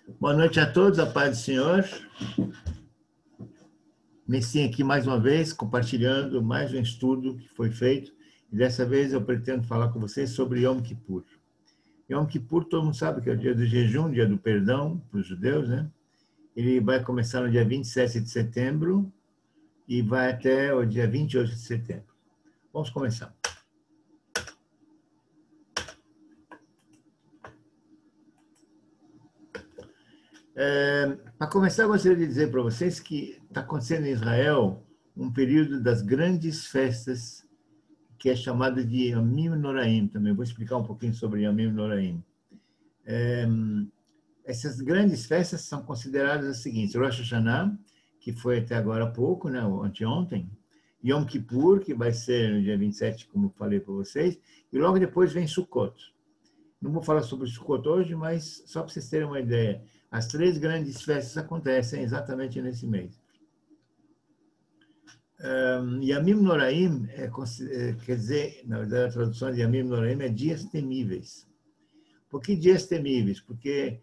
Boa noite a todos, a paz do Senhor. Messinho aqui mais uma vez, compartilhando mais um estudo que foi feito. E dessa vez eu pretendo falar com vocês sobre Yom Kippur. Yom Kippur, todo mundo sabe que é o dia do jejum, dia do perdão para os judeus, né? Ele vai começar no dia 27 de setembro e vai até o dia 28 de setembro. Vamos começar. Para começar, eu gostaria de dizer para vocês que está acontecendo em Israel um período das grandes festas que é chamado de Yamim Noraim também. Vou explicar um pouquinho sobre Yamim Noraim. Essas grandes festas são consideradas as seguintes: Rosh Hashanah, que foi até agora há pouco, né, anteontem, Yom Kippur, que vai ser no dia 27, como eu falei para vocês, e logo depois vem Sukkot. Não vou falar sobre Sukkot hoje, mas só para vocês terem uma ideia, as três grandes festas acontecem exatamente nesse mês. Yamim Noraim, quer dizer, na verdade, a tradução de Yamim Noraim é dias temíveis. Por que dias temíveis? Porque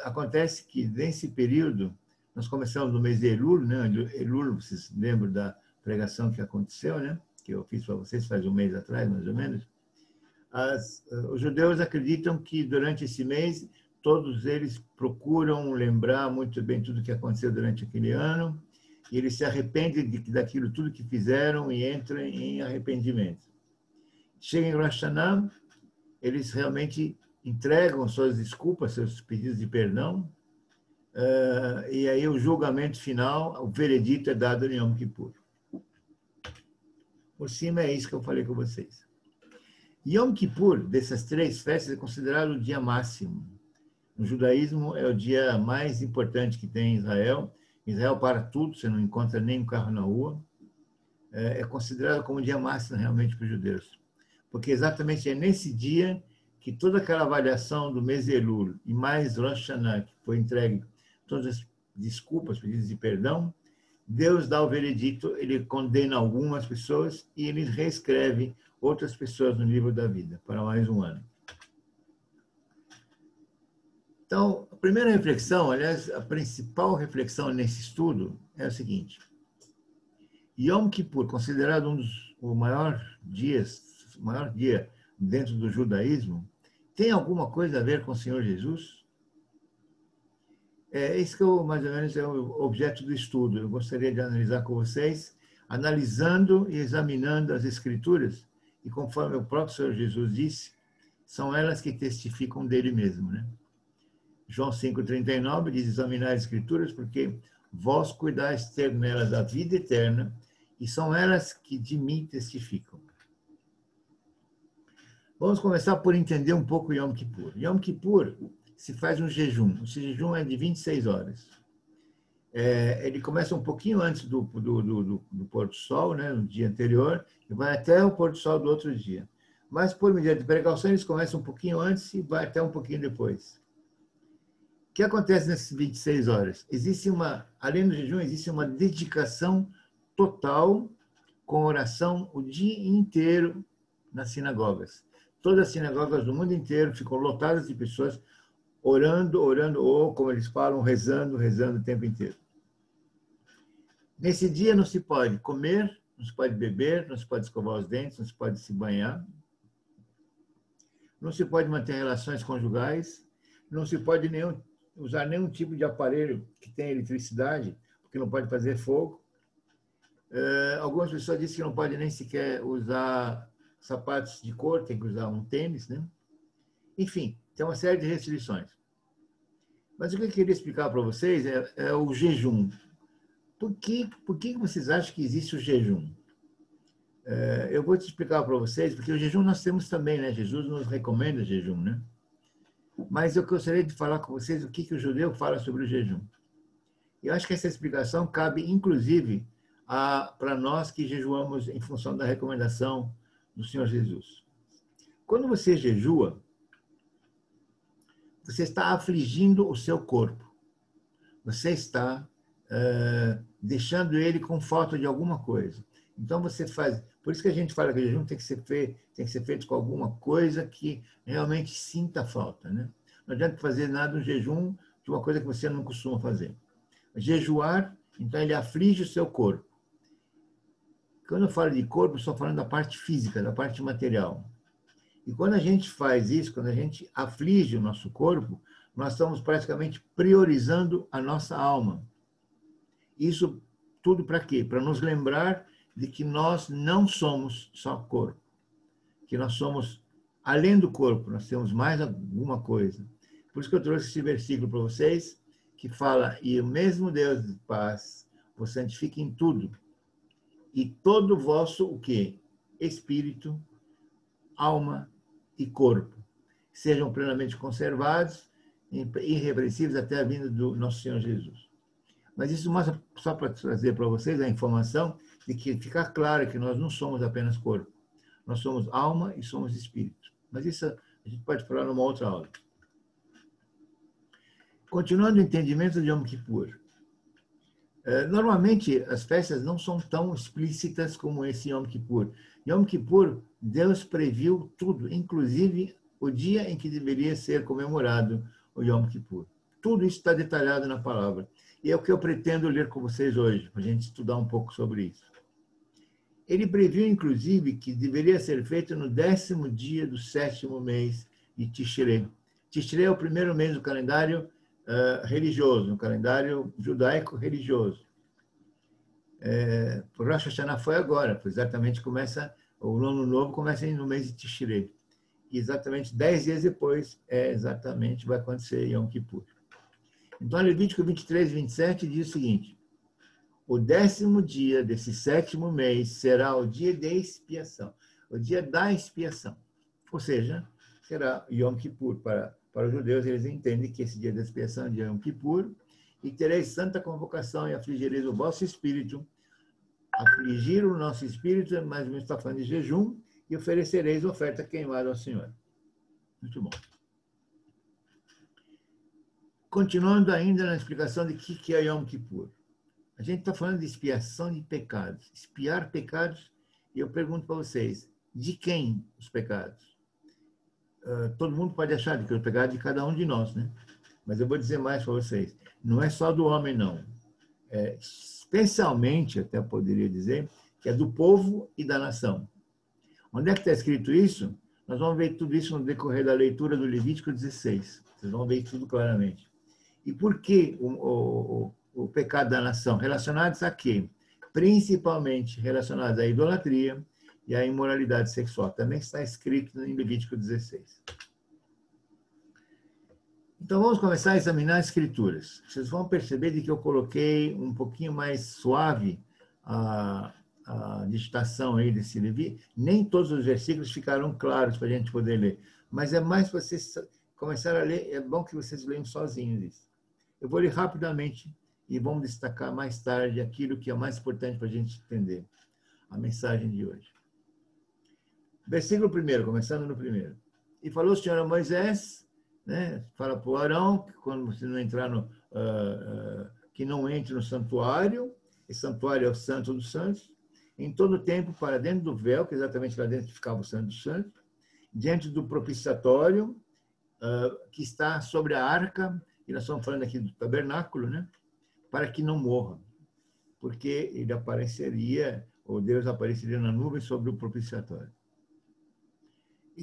acontece que, nesse período, nós começamos no mês de Elul, né? Elul, vocês lembram da pregação que aconteceu, né? Que eu fiz para vocês faz um mês atrás, mais ou menos. Os judeus acreditam que, durante esse mês, todos eles procuram lembrar muito bem tudo o que aconteceu durante aquele ano, e eles se arrependem daquilo tudo que fizeram e entram em arrependimento. Chega em Rosh Hashanah, eles realmente entregam suas desculpas, seus pedidos de perdão, e aí o julgamento final, o veredito é dado em Yom Kippur. Por cima é isso que eu falei com vocês. Yom Kippur, dessas três festas, é considerado o dia máximo. No judaísmo, é o dia mais importante que tem em Israel. Israel para tudo, você não encontra nem um carro na rua. É considerado como o dia máximo realmente para os judeus. Porque exatamente é nesse dia que toda aquela avaliação do mês Elul e mais Rosh Hashanah, que foi entregue todas as desculpas, pedidos de perdão, Deus dá o veredito, ele condena algumas pessoas e ele reescreve outras pessoas no livro da vida, para mais um ano. Então, a primeira reflexão, aliás, a principal reflexão nesse estudo é o seguinte: Yom Kippur, considerado o maior dia dentro do judaísmo, tem alguma coisa a ver com o Senhor Jesus? Esse que mais ou menos é o objeto do estudo. Eu gostaria de analisar com vocês, analisando e examinando as Escrituras, e conforme o próprio Senhor Jesus disse, são elas que testificam dele mesmo, né? João 5,39 diz: examinar as Escrituras, porque vós cuidais ter nelas da vida eterna, e são elas que de mim testificam. Vamos começar por entender um pouco Yom Kippur. Yom Kippur se faz um jejum. Esse jejum é de 26 horas. Ele começa um pouquinho antes do pôr do sol, né, no dia anterior, e vai até o pôr do sol do outro dia. Mas, por medida de precaução, eles começam um pouquinho antes e vai até um pouquinho depois. O que acontece nessas 26 horas? Além do jejum, existe uma dedicação total com oração o dia inteiro nas sinagogas. Todas as sinagogas do mundo inteiro ficam lotadas de pessoas orando, ou, como eles falam, rezando o tempo inteiro. Nesse dia não se pode comer, não se pode beber, não se pode escovar os dentes, não se pode se banhar, não se pode manter relações conjugais, não se pode usar nenhum tipo de aparelho que tenha eletricidade, porque não pode fazer fogo. Algumas pessoas dizem que não pode nem sequer usar sapatos de couro, tem que usar um tênis, né? Enfim, tem uma série de restrições. Mas o que eu queria explicar para vocês é o jejum. Por que vocês acham que existe o jejum? Eu vou te explicar para vocês, porque o jejum nós temos também, né? Jesus nos recomenda jejum, né? Mas eu gostaria de falar com vocês o que o judeu fala sobre o jejum. Eu acho que essa explicação cabe, inclusive, para nós que jejuamos em função da recomendação do Senhor Jesus. Quando você jejua, você está afligindo o seu corpo. Você está deixando ele com falta de alguma coisa. Então você faz... Por isso que a gente fala que o jejum tem que ser feito com alguma coisa que realmente sinta falta, né? Não adianta fazer nada no jejum uma coisa que você não costuma fazer. Jejuar, então ele aflige o seu corpo. Quando eu falo de corpo, estou falando da parte física, da parte material. E quando a gente faz isso, quando a gente aflige o nosso corpo, nós estamos praticamente priorizando a nossa alma. Isso tudo para quê? Para nos lembrar de que nós não somos só corpo, que nós somos além do corpo, nós temos mais alguma coisa. Por isso que eu trouxe esse versículo para vocês, que fala: e o mesmo Deus de paz vos santifique em tudo, e todo o vosso, o quê? Espírito, alma e corpo sejam plenamente conservados, irrepreensíveis até a vinda do nosso Senhor Jesus. Mas isso mostra, só para trazer para vocês a informação de que fica claro que nós não somos apenas corpo, nós somos alma e somos espírito. Mas isso a gente pode falar numa outra aula. Continuando o entendimento de Yom Kippur. Normalmente, as festas não são tão explícitas como esse Yom Kippur. Yom Kippur, Deus previu tudo, inclusive o dia em que deveria ser comemorado o Yom Kippur. Tudo isso está detalhado na palavra. E é o que eu pretendo ler com vocês hoje, para a gente estudar um pouco sobre isso. Ele previu, inclusive, que deveria ser feito no 10º dia do 7º mês de Tishrei. Tishrei é o primeiro mês do calendário religioso, no calendário judaico religioso. O Rosh Hashanah foi agora, foi exatamente começa, o ano novo começa no mês de Tishrei. E exatamente 10 dias depois, exatamente vai acontecer Yom Kippur. Então, Levítico 23, 27 diz o seguinte: o 10º dia desse 7º mês será o dia de expiação, o dia da expiação. Ou seja, será Yom Kippur. Para os judeus, eles entendem que esse dia da expiação é o dia Yom Kippur, e tereis santa convocação e afligireis o vosso espírito. Afligir o nosso espírito, mas não está falando de jejum, e oferecereis oferta queimada ao Senhor. Muito bom. Continuando ainda na explicação de o que é Yom Kippur. A gente está falando de expiação de pecados. Expiar pecados, e eu pergunto para vocês, de quem os pecados? Todo mundo pode achar que é o pecado de cada um de nós, né? Mas eu vou dizer mais para vocês. Não é só do homem, não. Especialmente, até poderia dizer, que é do povo e da nação. Onde é que está escrito isso? Nós vamos ver tudo isso no decorrer da leitura do Levítico 16. Vocês vão ver tudo claramente. E por que o pecado da nação? Relacionados a quê? Principalmente relacionados à idolatria e à imoralidade sexual. Também está escrito em Levítico 16. Então, vamos começar a examinar as escrituras. Vocês vão perceber de que eu coloquei um pouquinho mais suave a digitação aí desse Levítico. Nem todos os versículos ficaram claros para a gente poder ler, mas é mais para vocês começarem a ler, é bom que vocês leiam sozinhos isso. Eu vou ler rapidamente e vamos destacar mais tarde aquilo que é mais importante para a gente entender a mensagem de hoje. Versículo 1, começando no 1. E falou o Senhor a Moisés, né, fala para o Arão, que quando você não entrar que não entre no santuário, esse santuário é o Santo dos Santos, em todo o tempo para dentro do véu, que exatamente lá dentro ficava o Santo dos Santos, diante do propiciatório, que está sobre a arca, e nós estamos falando aqui do tabernáculo, né, para que não morra, porque ele apareceria, ou Deus apareceria na nuvem sobre o propiciatório. E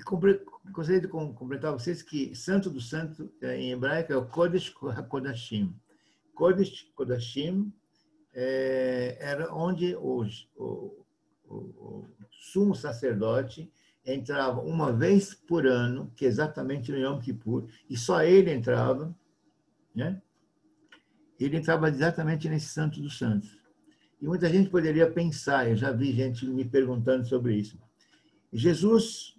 gostaria de completar vocês que Santo do Santo, em hebraico, é o Kodesh HaKodashim. Kodesh Kodashim era onde o sumo sacerdote entrava uma vez por ano, que é exatamente no Yom Kippur, e só ele entrava, né? Ele entrava exatamente nesse Santo dos Santos. E muita gente poderia pensar, eu já vi gente me perguntando sobre isso. Jesus,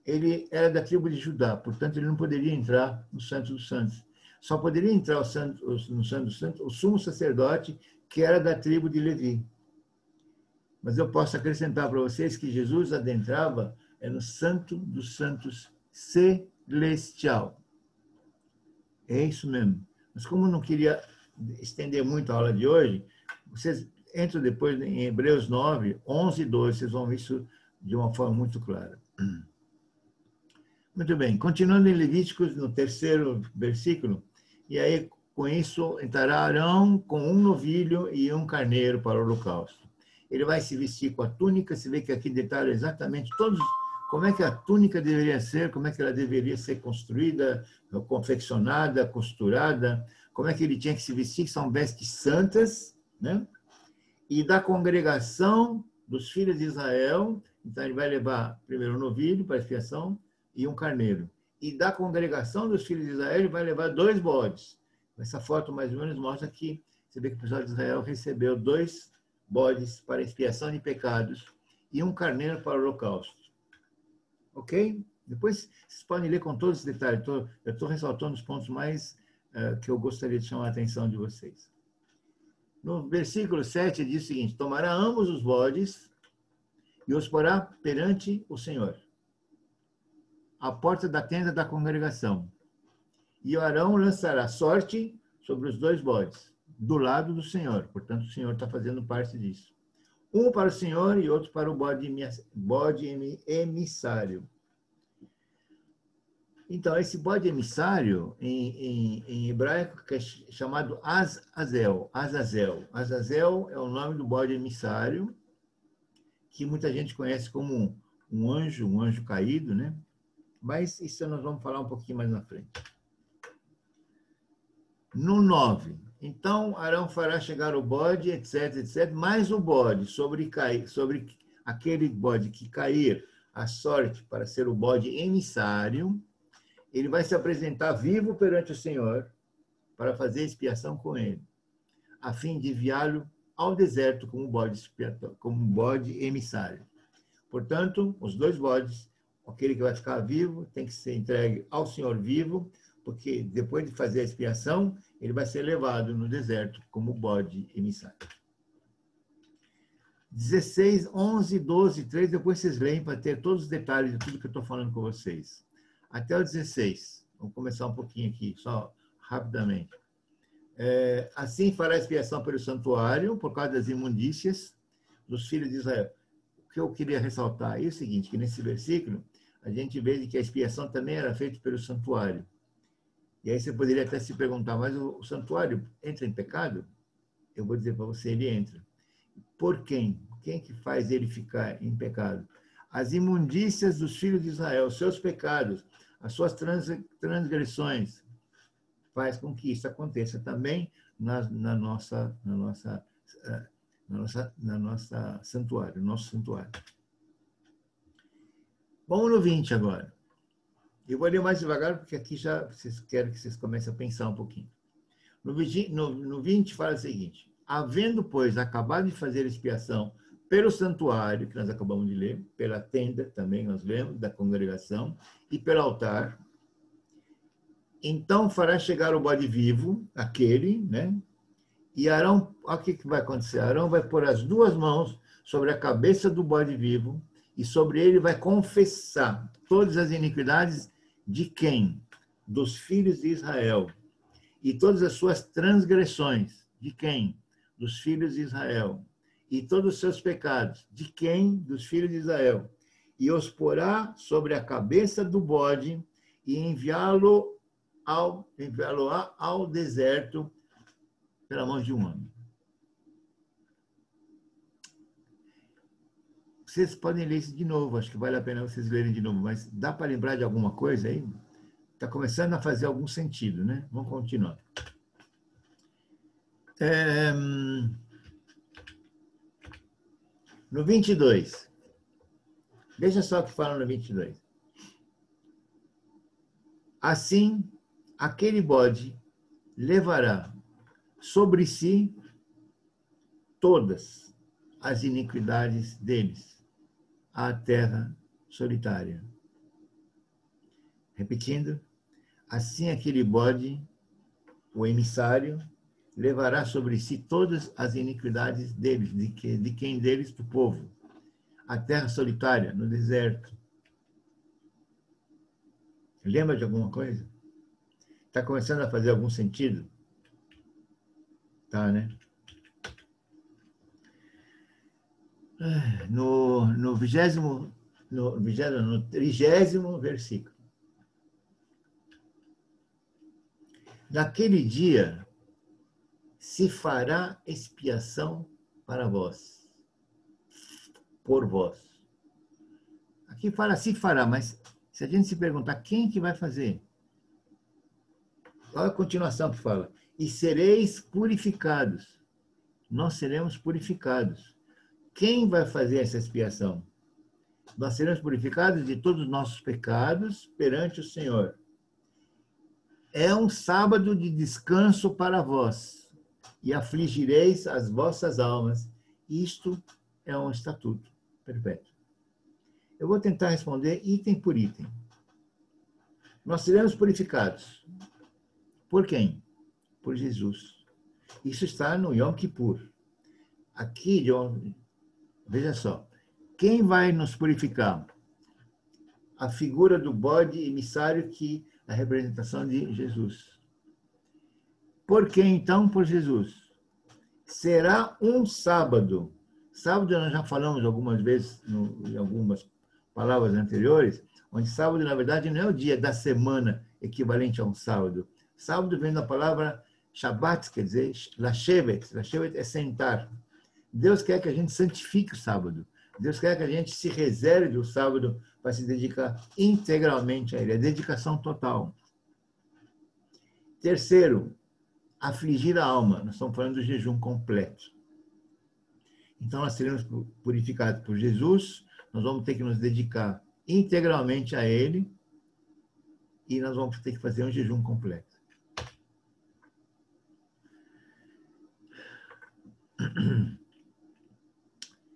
ele era da tribo de Judá, portanto, ele não poderia entrar no Santo dos Santos. Só poderia entrar no Santo dos Santos o sumo sacerdote, que era da tribo de Levi. Mas eu posso acrescentar para vocês que Jesus adentrava no Santo dos Santos celestial. É isso mesmo. Mas como eu não queria estender muito a aula de hoje, vocês entram depois em Hebreus 9, 11 e 12, vocês vão ver isso de uma forma muito clara. Muito bem. Continuando em Levíticos, no 3º versículo, E aí, com isso, entrará Arão com um novilho e um carneiro para o holocausto. Ele vai se vestir com a túnica, se vê que aqui detalha exatamente todos como é que a túnica deveria ser, como é que ela deveria ser construída, confeccionada, costurada, como é que ele tinha que se vestir, que são vestes santas, né? E da congregação dos filhos de Israel, então ele vai levar primeiro um novilho para expiação e um carneiro. E da congregação dos filhos de Israel, ele vai levar 2 bodes. Essa foto mais ou menos mostra que você vê que o pessoal de Israel recebeu 2 bodes para expiação de pecados e um carneiro para o holocausto. Ok? Depois vocês podem ler com todos os detalhes. Eu estou ressaltando os pontos mais que eu gostaria de chamar a atenção de vocês. No versículo 7 diz o seguinte: tomará ambos os bodes e os porá perante o Senhor, à porta da tenda da congregação. E o Arão lançará sorte sobre os 2 bodes, do lado do Senhor. Portanto, o Senhor está fazendo parte disso. Um para o Senhor e outro para o bode emissário. Então, esse bode emissário, em hebraico, é chamado Azazel. Azazel é o nome do bode emissário, que muita gente conhece como um anjo caído, né? Mas isso nós vamos falar um pouquinho mais na frente. No 9, então Arão fará chegar o bode, etc, mais o bode sobre aquele bode que cair a sorte para ser o bode emissário, ele vai se apresentar vivo perante o Senhor para fazer expiação com ele, a fim de enviá-lo ao deserto como bode emissário. Portanto, os 2 bodes, aquele que vai ficar vivo tem que ser entregue ao Senhor vivo, porque depois de fazer a expiação, ele vai ser levado no deserto como bode emissário. 16, 11, 12, 3, depois vocês leem para ter todos os detalhes de tudo que eu estou falando com vocês. Até o 16. Vamos começar um pouquinho aqui, só rapidamente. Assim fará expiação pelo santuário, por causa das imundícias dos filhos de Israel. O que eu queria ressaltar aí é o seguinte, que nesse versículo, a gente vê que a expiação também era feita pelo santuário. E aí você poderia até se perguntar, mas o santuário entra em pecado? Eu vou dizer para você, ele entra. Por quem? Quem que faz ele ficar em pecado? As imundícias dos filhos de Israel, os seus pecados, as suas transgressões, faz com que isso aconteça também no nosso santuário. Vamos no 20 agora. Eu vou ler mais devagar, porque aqui já quero que vocês comecem a pensar um pouquinho. No 20 fala o seguinte: havendo, pois, acabado de fazer expiação pelo santuário, que nós acabamos de ler, pela tenda, também nós lemos, da congregação, e pelo altar, então fará chegar o bode vivo, aquele, né? E Arão, olha o que vai acontecer. Arão vai pôr as 2 mãos sobre a cabeça do bode vivo e sobre ele vai confessar todas as iniquidades de quem? Dos filhos de Israel. E todas as suas transgressões. De quem? Dos filhos de Israel. E todos os seus pecados. De quem? Dos filhos de Israel. E os porá sobre a cabeça do bode e enviá-lo ao deserto pela mão de um homem. Vocês podem ler isso de novo, acho que vale a pena vocês lerem de novo, mas dá para lembrar de alguma coisa aí? Está começando a fazer algum sentido, né? Vamos continuar. No 22. Veja só o que fala no 22. Assim, aquele bode levará sobre si todas as iniquidades deles à terra solitária. Repetindo, assim aquele bode, o emissário, levará sobre si todas as iniquidades deles, de quem deles? Do povo. A terra solitária, no deserto. Lembra de alguma coisa? Está começando a fazer algum sentido? Tá, né? No 30º versículo. naquele dia se fará expiação para vós, por vós. Aqui fala se fará, mas se a gente se perguntar quem que vai fazer, olha a continuação que fala, e sereis purificados. Nós seremos purificados. Quem vai fazer essa expiação? Nós seremos purificados de todos os nossos pecados perante o Senhor. É um sábado de descanso para vós, e afligireis as vossas almas. Isto é um estatuto perpétuo. Eu vou tentar responder item por item. Nós seremos purificados. Por quem? Por Jesus. Isso está no Yom Kippur. Aqui, veja só, quem vai nos purificar? A figura do bode emissário, que é a representação de Jesus. Por quem, então? Por Jesus. Será um sábado. Sábado nós já falamos algumas vezes, em algumas palavras anteriores, onde sábado, na verdade, não é o dia da semana equivalente a um sábado. Sábado vem da palavra Shabbat, quer dizer, Lashevet. Lashevet é sentar. Deus quer que a gente santifique o sábado. Deus quer que a gente se reserve o sábado para se dedicar integralmente a Ele. É dedicação total. Terceiro, afligir a alma. Nós estamos falando do jejum completo. Então, nós seremos purificados por Jesus, nós vamos ter que nos dedicar integralmente a Ele e nós vamos ter que fazer um jejum completo.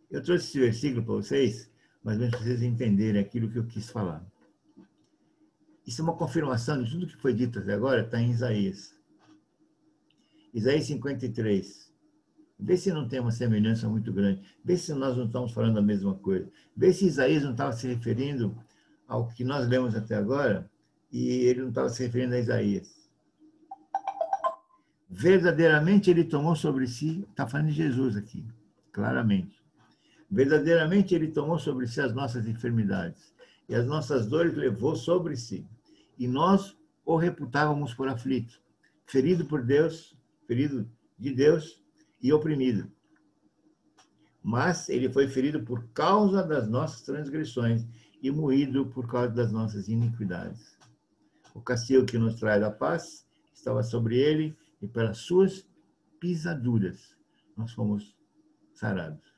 Eu trouxe esse versículo para vocês, mas para vocês entenderem aquilo que eu quis falar. Isso é uma confirmação de tudo que foi dito até agora, está em Isaías. Isaías 53. Vê se não tem uma semelhança muito grande. Vê se nós não estamos falando a mesma coisa. Vê se Isaías não estava se referindo ao que nós lemos até agora e ele não estava se referindo a Isaías. Verdadeiramente ele tomou sobre si, está falando de Jesus aqui, claramente. Verdadeiramente ele tomou sobre si as nossas enfermidades e as nossas dores levou sobre si. E nós o reputávamos por aflito, ferido por Deus, ferido de Deus e oprimido. Mas ele foi ferido por causa das nossas transgressões e moído por causa das nossas iniquidades. O castigo que nos traz a paz estava sobre ele e pelas suas pisaduras nós fomos sarados.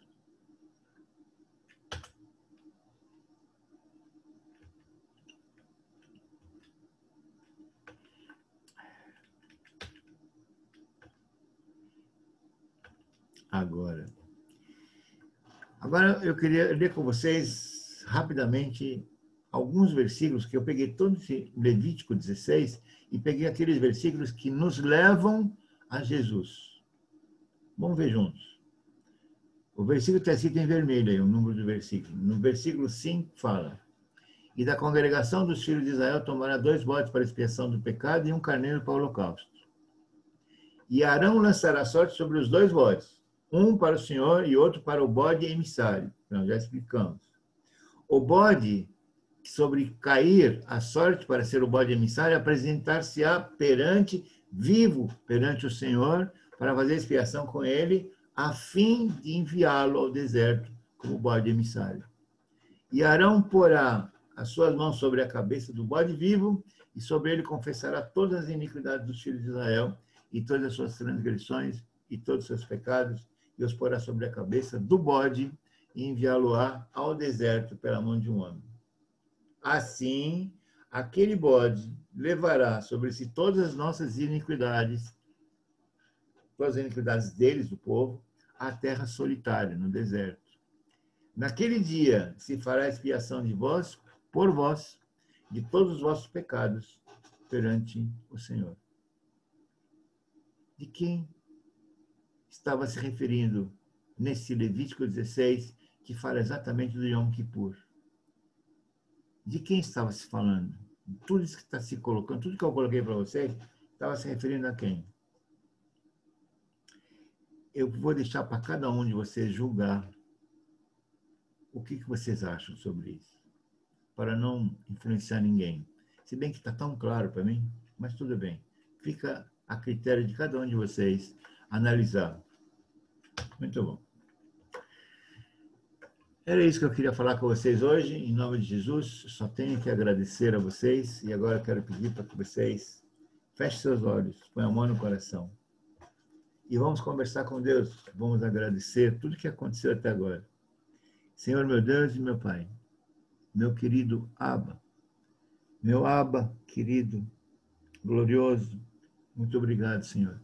Agora eu queria ler com vocês rapidamente alguns versículos que eu peguei todo esse Levítico 16 e peguei aqueles versículos que nos levam a Jesus. Vamos ver juntos. O versículo está escrito em vermelho aí, o número do versículo. No versículo 5 fala: e da congregação dos filhos de Israel tomará 2 bodes para expiação do pecado e um carneiro para o holocausto. E Arão lançará sorte sobre os 2 bodes, um para o Senhor e outro para o bode emissário. Nós já explicamos. O bode que sobrecair a sorte para ser o bode emissário, apresentar-se-á vivo perante o Senhor, para fazer expiação com ele, a fim de enviá-lo ao deserto como bode emissário. E Arão porá as suas mãos sobre a cabeça do bode vivo, e sobre ele confessará todas as iniquidades dos filhos de Israel, e todas as suas transgressões, e todos os seus pecados, e os porá sobre a cabeça do bode, e enviá-lo-á ao deserto pela mão de um homem. Assim, aquele bode levará sobre si todas as nossas iniquidades, todas as iniquidades deles, do povo, à terra solitária, no deserto. Naquele dia se fará expiação de vós, por vós, de todos os vossos pecados perante o Senhor. De quem estava se referindo nesse Levítico 16, que fala exatamente do Yom Kippur? De quem estava se falando? Tudo isso que está se colocando, tudo que eu coloquei para vocês, estava se referindo a quem? Eu vou deixar para cada um de vocês julgar o que vocês acham sobre isso, para não influenciar ninguém. Se bem que está tão claro para mim, mas tudo bem. fica a critério de cada um de vocês analisar. Muito bom. Era isso que eu queria falar com vocês hoje, em nome de Jesus. Só tenho que agradecer a vocês e agora eu quero pedir para que vocês fechem seus olhos, ponham a mão no coração e vamos conversar com Deus. Vamos agradecer tudo que aconteceu até agora. Senhor, meu Deus e meu Pai, meu querido Abba, meu Abba, querido, glorioso, muito obrigado, Senhor.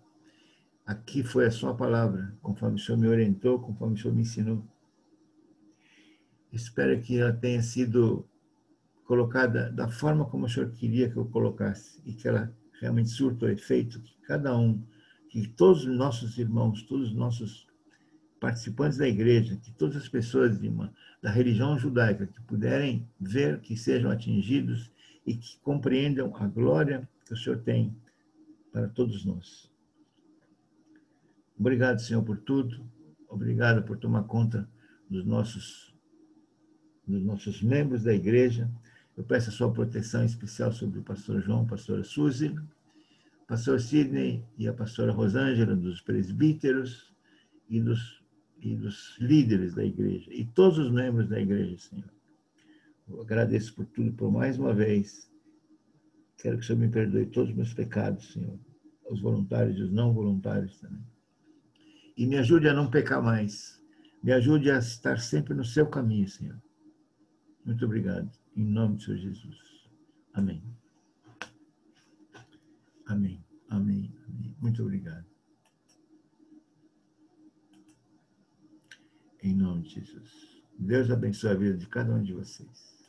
Aqui foi a sua palavra, conforme o Senhor me orientou, conforme o Senhor me ensinou. Espero que ela tenha sido colocada da forma como o Senhor queria que eu colocasse e que ela realmente surta o efeito que cada um, que todos os nossos irmãos, todos os nossos participantes da igreja, que todas as pessoas da religião judaica que puderem ver, que sejam atingidos e que compreendam a glória que o Senhor tem para todos nós. Obrigado, Senhor, por tudo. Obrigado por tomar conta dos nossos membros da igreja. Eu peço a sua proteção especial sobre o pastor João, a pastora Suzy, o pastor Sidney e a pastora Rosângela, dos presbíteros e dos líderes da igreja, e todos os membros da igreja, Senhor. Eu agradeço por tudo, por mais uma vez. Quero que o Senhor me perdoe todos os meus pecados, Senhor, os voluntários e os não voluntários também. E me ajude a não pecar mais. Me ajude a estar sempre no seu caminho, Senhor. Muito obrigado. Em nome do Senhor Jesus. Amém. Amém. Amém. Amém. Muito obrigado. Em nome de Jesus. Deus abençoe a vida de cada um de vocês.